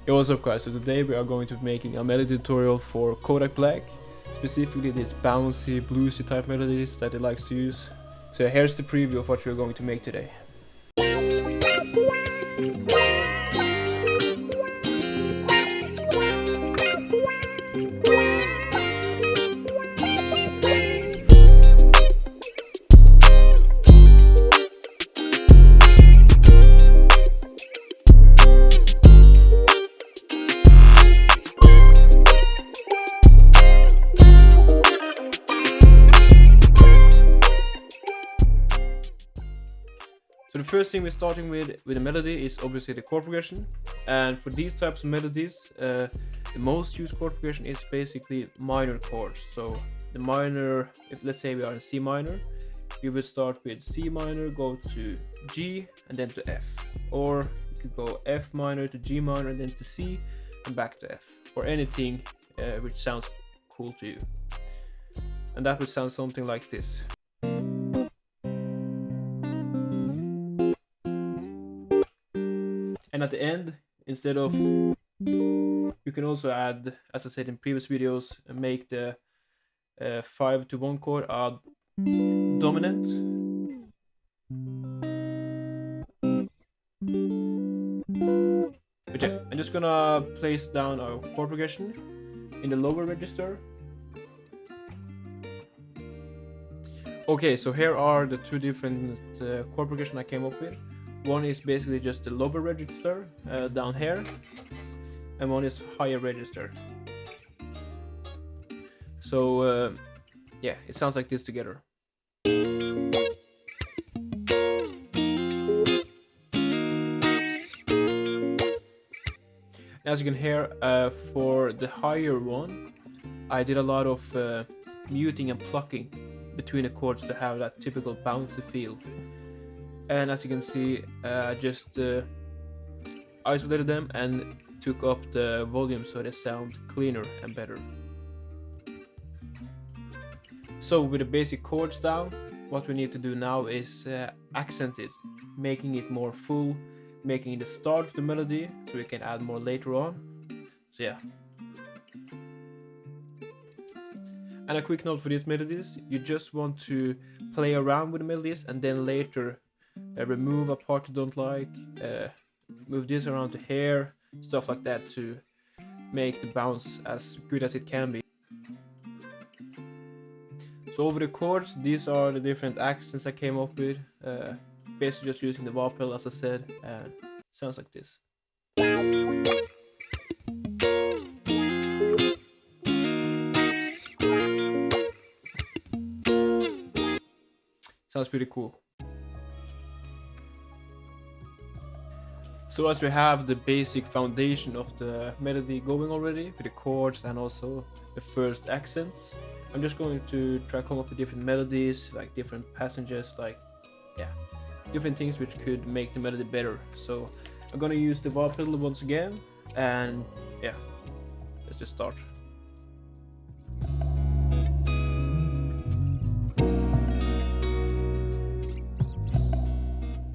Hey, what's up guys, so today we are going to be making a melody tutorial for Kodak Black, specifically these bouncy, bluesy type melodies that he likes to use. So here's the preview of what we're going to make today. So the first thing we're starting with a melody is obviously the chord progression, and for these types of melodies, the most used chord progression is basically minor chords. So the minor, if let's say we are in C minor, you would start with C minor, go to G, and then to F, or you could go F minor to G minor, and then to C, and back to F, or anything which sounds cool to you. And that would sound something like this. And at the end, instead of, you can also add, as I said in previous videos, make the 5-to-1 chord a dominant. But yeah, I'm just gonna place down our chord progression in the lower register. Okay, so here are the two different chord progression I came up with. One is basically just the lower register down here, and one is higher register. So yeah, it sounds like this together. As you can hear, for the higher one, I did a lot of muting and plucking between the chords to have that typical bouncy feel. And as you can see, I just isolated them and took up the volume so they sound cleaner and better. So with the basic chords down, what we need to do now is accent it, making it more full, making it the start of the melody so we can add more later on. So yeah. And a quick note for these melodies, you just want to play around with the melodies and then later remove a part you don't like, move this around to here, stuff like that to make the bounce as good as it can be. So over the chords, these are the different accents I came up with, basically just using the wah pedal as I said, and it sounds like this. Sounds pretty cool. So as we have the basic foundation of the melody going already, with the chords and also the first accents, I'm just going to try to come up with different melodies, like different passages, like, yeah, different things which could make the melody better. So I'm gonna use the wah pedal once again, and yeah, let's just start.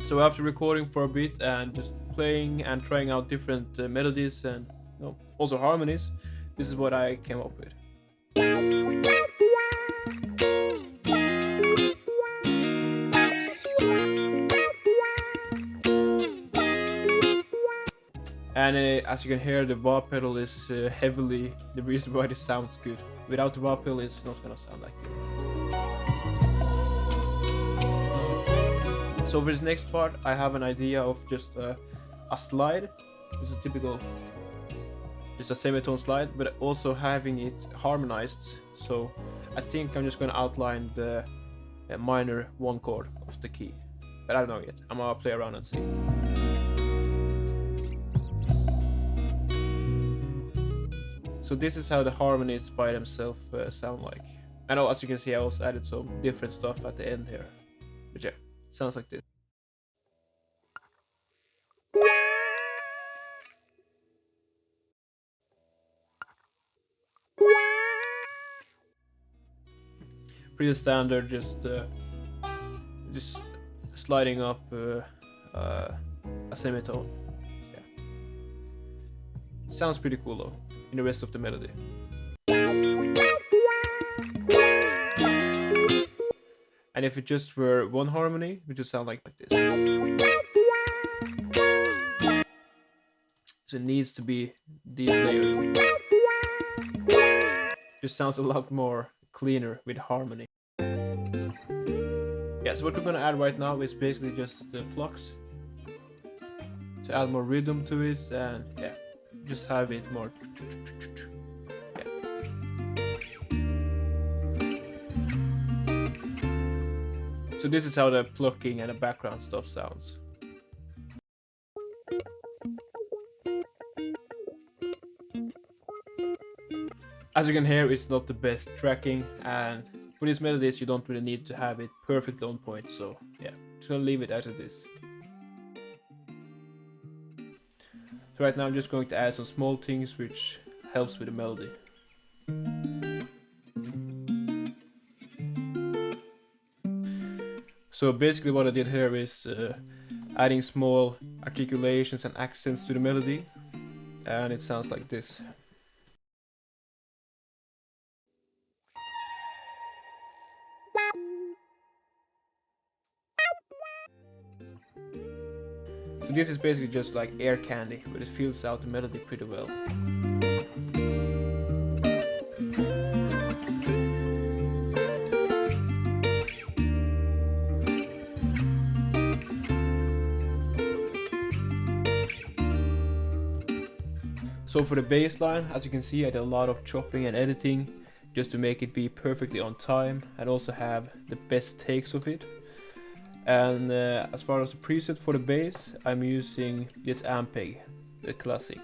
So after recording for a bit and just playing and trying out different melodies and also harmonies, this is what I came up with. And as you can hear, the wah pedal is heavily the reason why this sounds good. Without the wah pedal, it's not gonna sound like good. So for this next part, I have an idea of just a slide. It's a typical, just a semitone slide, but also having it harmonized. So I think I'm just gonna outline the minor 1 chord of the key, but I don't know yet. I'm gonna play around and see. So this is how the harmonies by themselves sound like. I know, as you can see, I also added some different stuff at the end here, but yeah. Sounds like this. Pretty standard, just sliding up a semitone. Yeah. Sounds pretty cool though, in the rest of the melody. And if it just were one harmony, it would just sound like this. So it needs to be these layers. Just sounds a lot more cleaner with harmony. Yeah, so what we're gonna add right now is basically just the plucks to add more rhythm to it, and yeah, just have it more. Yeah. So this is how the plucking and the background stuff sounds. As you can hear, it's not the best tracking, and for these melodies you don't really need to have it perfectly on point, so yeah, just gonna leave it as it is. So right now I'm just going to add some small things which helps with the melody. So basically what I did here is adding small articulations and accents to the melody, and it sounds like this. So this is basically just like air candy, but it fills out the melody pretty well. So for the bass line, as you can see, I did a lot of chopping and editing just to make it be perfectly on time and also have the best takes of it. And as far as the preset for the bass, I'm using this Ampeg, the classic.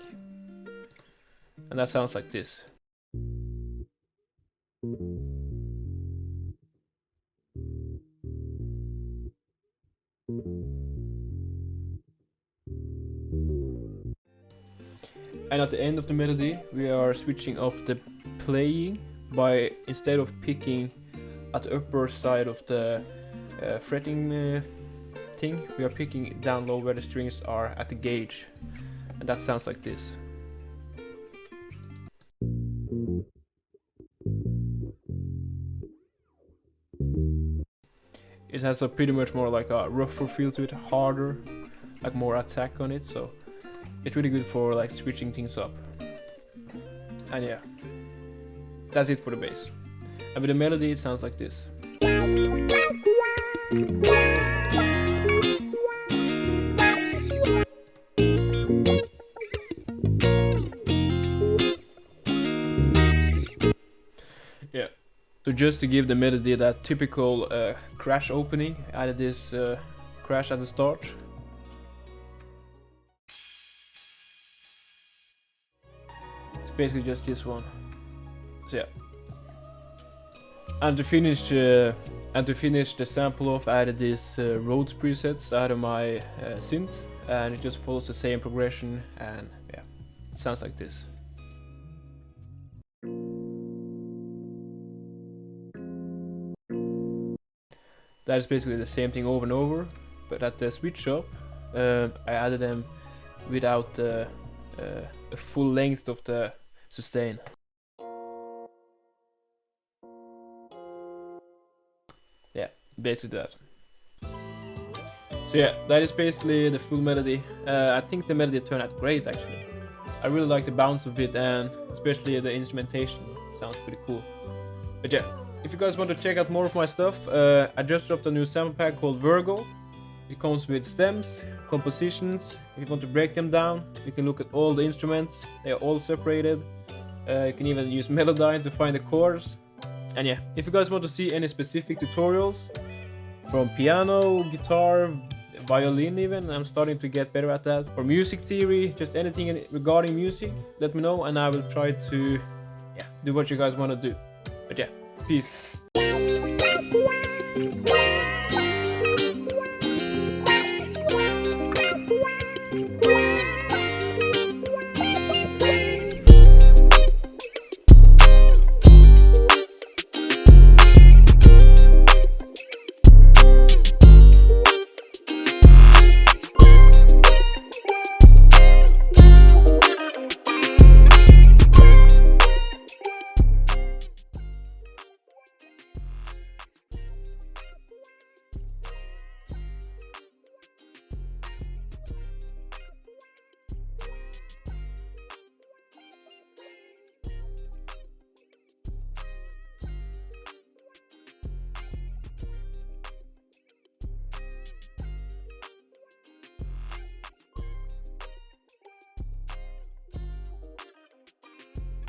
And that sounds like this. And at the end of the melody, we are switching up the playing by, instead of picking at the upper side of the fretting thing, we are picking down low where the strings are at the gauge, and that sounds like this. It has a pretty much more like a rougher feel to it, harder, like more attack on it, so it's really good for like switching things up. And yeah, that's it for the bass. And with the melody it sounds like this. Yeah, so just to give the melody that typical crash opening, I added this crash at the start. It's basically just this one. So yeah. And to finish the sample off, I added this Rhodes presets out of my synth, and it just follows the same progression, and yeah, it sounds like this. That is basically the same thing over and over, but at the switch up, I added them without the full length of the sustain. Yeah, basically that. So yeah, that is basically the full melody. I think the melody turned out great actually. I really like the bounce of it, and especially the instrumentation sounds pretty cool. But yeah, if you guys want to check out more of my stuff, I just dropped a new sample pack called Virgo. It comes with stems, compositions. If you want to break them down, you can look at all the instruments. They are all separated. You can even use Melodyne to find the chords. And yeah, if you guys want to see any specific tutorials from piano, guitar, violin even, I'm starting to get better at that, or music theory, just anything regarding music, let me know and I will try to do what you guys want to do. But yeah, peace.